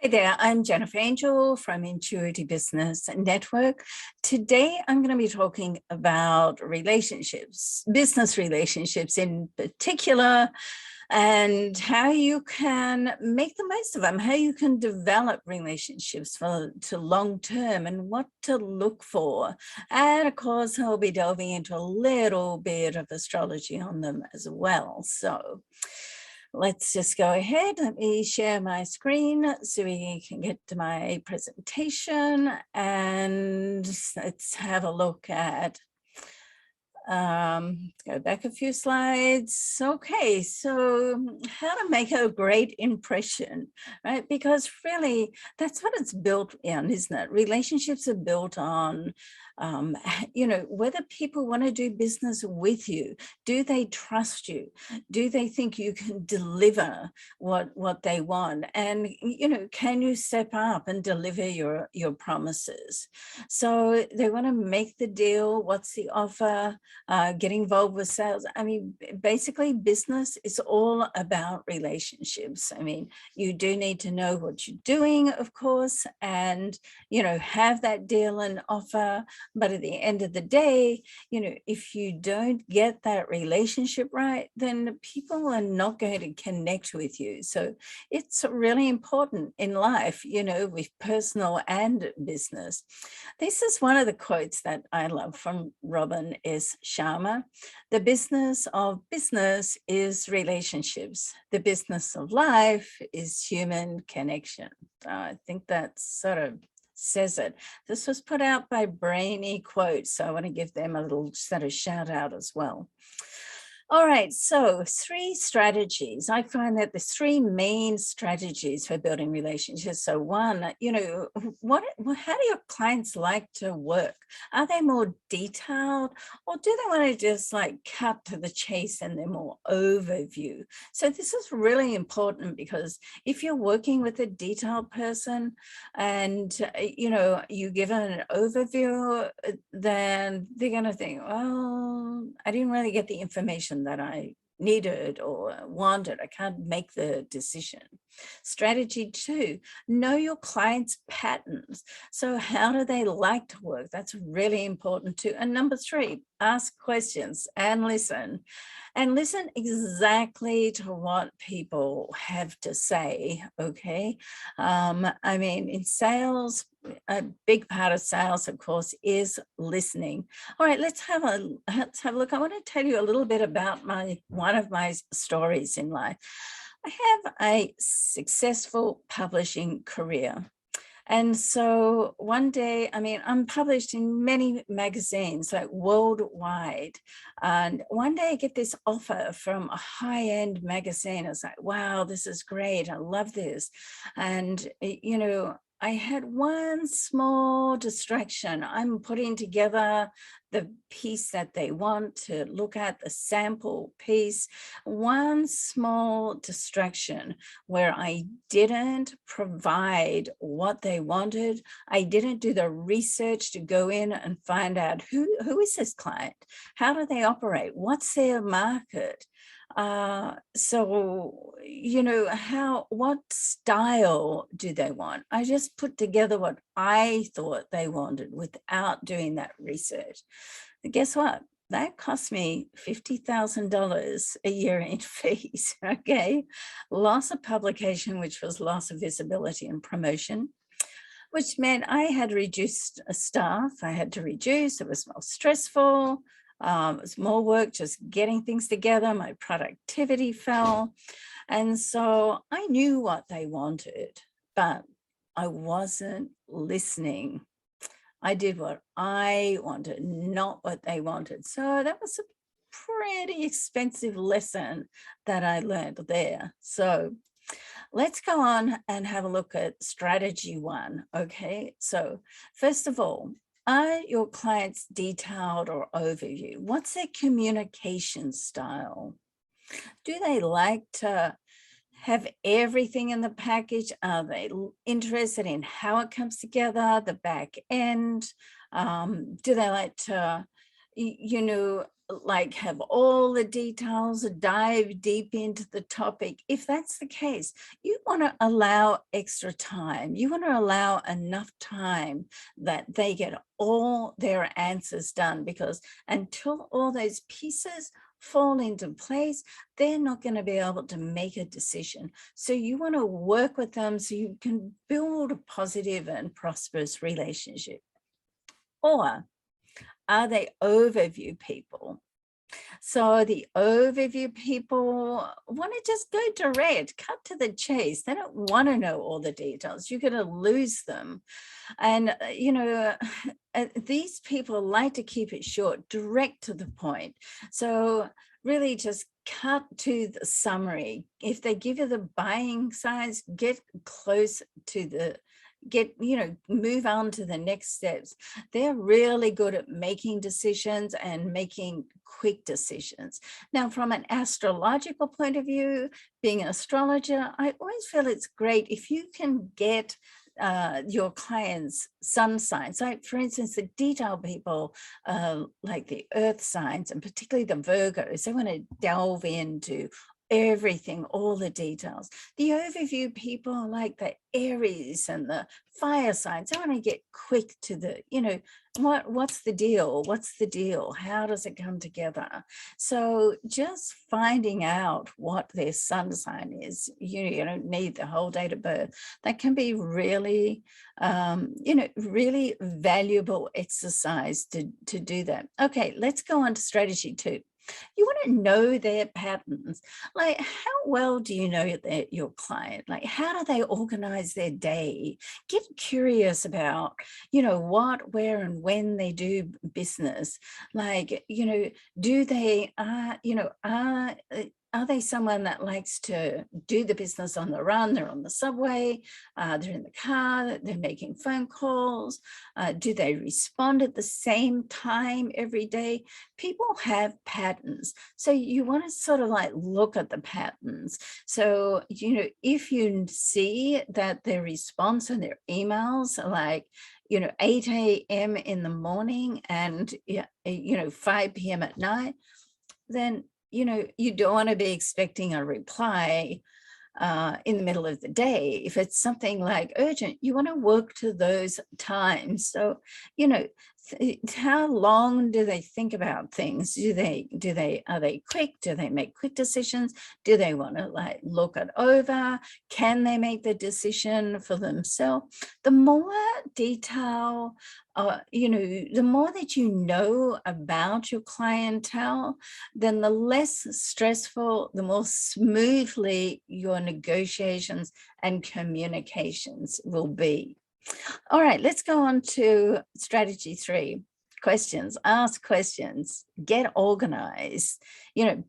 Hey there, I'm Jennifer Angel from Intuitive Business Network. Today, I'm going to be talking about relationships, business relationships in particular, and how you can make the most of them, how you can develop relationships to long term and what to look for. And of course, I'll be delving into a little bit of astrology on them as well. So let's just go ahead. Let me share my screen so we can get to my presentation, and let's have a look at go back a few slides. Okay, so how to make a great impression, right? Because really that's what it's built on, isn't it? Relationships are built on whether people want to do business with you. Do they trust you? Do they think you can deliver what they want? And can you step up and deliver your promises? So they want to make the deal. What's the offer? Getting involved with sales. I mean, basically business is all about relationships. I mean, you do need to know what you're doing, of course, and, have that deal and offer. But at the end of the day, if you don't get that relationship right, then people are not going to connect with you. So it's really important in life, with personal and business. This is one of the quotes that I love from Robin S. Sharma. The business of business is relationships. The business of life is human connection. I think that sort of says it. This was put out by Brainy Quotes, so I want to give them a little sort of shout out as well. All right, so 3 strategies. I find that there's 3 main strategies for building relationships. So one, how do your clients like to work? Are they more detailed, or do they want to just like cut to the chase and they're more overview? So this is really important, because if you're working with a detailed person and, you give an overview, then they're going to think, well, I didn't really get the information that I needed or wanted. I can't make the decision. Strategy 2, know your clients' patterns. So how do they like to work? That's really important too. And number 3, ask questions and listen. And listen exactly to what people have to say, okay? I mean, in sales, a big part of sales, of course, is listening. All right, let's have a look. I want to tell you a little bit about one of my stories in life. I have a successful publishing career. And so one day, I mean, I'm published in many magazines, like worldwide. And one day I get this offer from a high-end magazine. It's like, wow, this is great. I love this. And, I had one small distraction. I'm putting together the piece that they want to look at, the sample piece. One small distraction where I didn't provide what they wanted. I didn't do the research to go in and find out who is this client? How do they operate? What's their market? What style do they want? I just put together what I thought they wanted without doing that research. And guess what? That cost me $50,000 a year in fees, okay? Loss of publication, which was loss of visibility and promotion, which meant I had reduced staff. I had to reduce. It was more stressful. It was more work just getting things together. My productivity fell. And so I knew what they wanted, but I wasn't listening. I did what I wanted, not what they wanted. So that was a pretty expensive lesson that I learned there. So let's go on and have a look at strategy 1. Okay, so first of all, are your clients detailed or overview? What's their communication style? Do they like to have everything in the package? Are they interested in how it comes together, the back end? Do they like to, like have all the details, dive deep into the topic. If that's the case, you want to allow extra time. You want to allow enough time that they get all their answers done, because until all those pieces fall into place, they're not going to be able to make a decision. So you want to work with them so you can build a positive and prosperous relationship. Or are they overview people? So the overview people want to just go direct, cut to the chase. They don't want to know all the details. You're going to lose them. And, these people like to keep it short, direct to the point. So really just cut to the summary. If they give you the buying size, get close to the move on to the next steps. They're really good at making decisions and making quick decisions. Now, from an astrological point of view, being an astrologer, I always feel it's great if you can get your clients' sun signs. Like, for instance, the detail people, like the earth signs, and particularly the Virgos, they want to delve into everything, all the details. The overview people, like the Aries and the fire signs, I want to get quick to the, what's the deal? What's the deal? How does it come together? So just finding out what their sun sign is, you don't need the whole date of birth. That can be really, really valuable exercise to do that. Okay, let's go on to strategy 2. You want to know their patterns. Like, how well do you know your client? Like, how do they organize their day? Get curious about, what, where, and when they do business. Like, do they, are they someone that likes to do the business on the run? They're on the subway, they're in the car, they're making phone calls. Do they respond at the same time every day? People have patterns. So you want to sort of like look at the patterns. So, if you see that their response and their emails are like, 8 a.m. in the morning and, 5 p.m. at night, then you don't want to be expecting a reply in the middle of the day. If it's something like urgent, you want to work to those times. So, how long do they think about things? Are they quick? Do they make quick decisions? Do they want to like look it over? Can they make the decision for themselves? The more detail, the more that you know about your clientele, then the less stressful, the more smoothly your negotiations and communications will be. All right, let's go on to strategy 3. Questions. Ask questions. Get organized.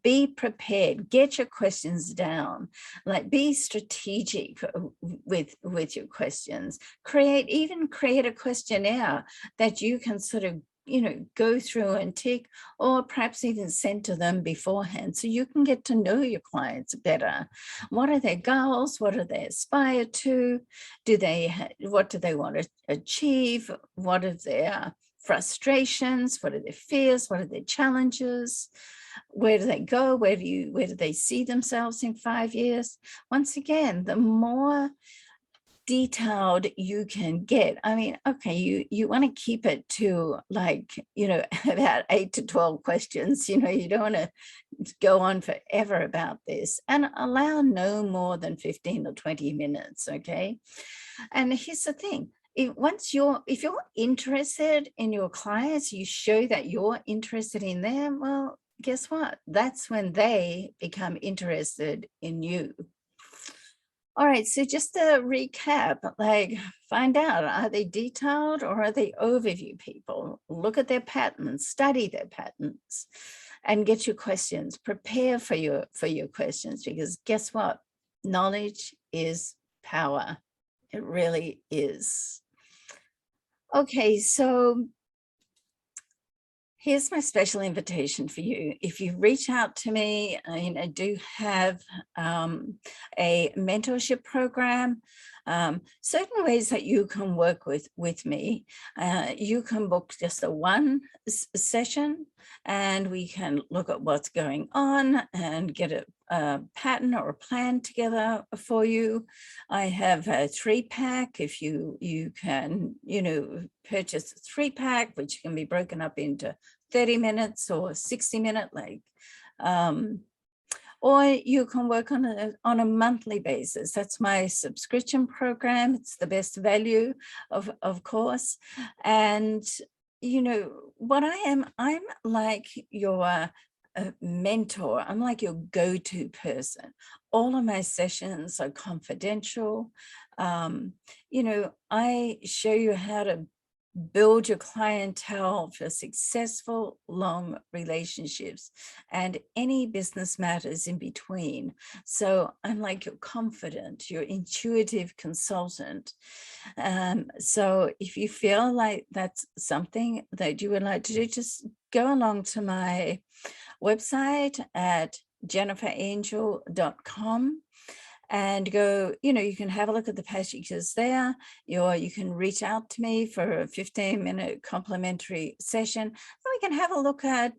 Be prepared. Get your questions down. Like, be strategic with your questions. Create a questionnaire that you can sort of go through and tick, or perhaps even send to them beforehand, so you can get to know your clients better. What are their goals? What do they aspire to? What do they want to achieve? What are their frustrations? What are their fears? What are their challenges? Where do they go? Where do they see themselves in 5 years? Once again, the more detailed you can get. I mean, okay, you want to keep it to like, about 8 to 12 questions. You don't want to go on forever about this, and allow no more than 15 or 20 minutes. Okay. And here's the thing. If you're interested in your clients, you show that you're interested in them, well, guess what? That's when they become interested in you. All right, so just to recap, like, find out, are they detailed or are they overview people? Look at their patterns, study their patterns, and get your questions. Prepare for your questions, because guess what? Knowledge is power. It really is. Okay, so Here's my special invitation for you. If you reach out to me, I do have a mentorship program, certain ways that you can work with me. You can book just a one session, and we can look at what's going on and get a pattern or a plan together for you. I have a 3-pack. If you can, purchase a 3-pack, which can be broken up into 30 minutes or 60-minute, or you can work on a monthly basis. That's my subscription program. It's the best value, of course. And what I'm like your mentor. I'm like your go-to person. All of my sessions are confidential. I show you how to build your clientele for successful, long relationships and any business matters in between. So I'm like your confident, your intuitive consultant. So if you feel like that's something that you would like to do, just go along to my website at jenniferangel.com and go, you can have a look at the packages there, or you can reach out to me for a 15-minute complimentary session, and we can have a look at,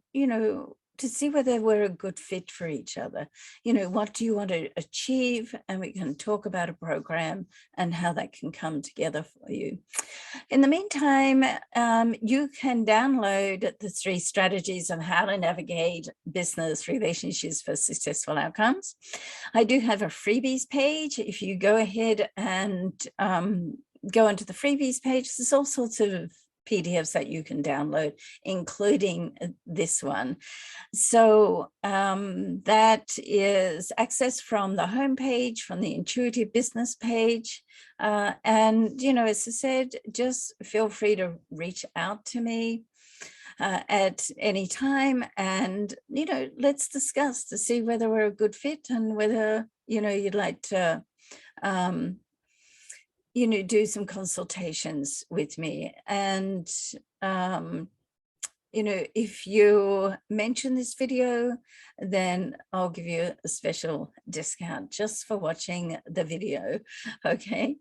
to see whether we're a good fit for each other. What do you want to achieve? And we can talk about a program and how that can come together for you. In the meantime, you can download the 3 strategies on how to navigate business relationships for successful outcomes. I do have a freebies page. If you go ahead and go into the freebies page, there's all sorts of PDFs that you can download, including this one. So that is accessed from the homepage, from the Intuitive Business page. And, as I said, just feel free to reach out to me at any time, and, let's discuss to see whether we're a good fit and whether, you'd like to do some consultations with me. And, if you mention this video, then I'll give you a special discount just for watching the video. Okay.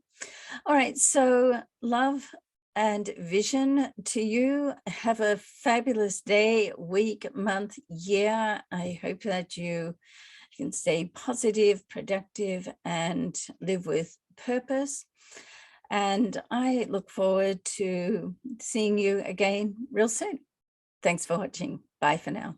All right. So love and vision to you. Have a fabulous day, week, month, year. I hope that you can stay positive, productive, and live with purpose. And I look forward to seeing you again real soon. Thanks for watching. Bye for now.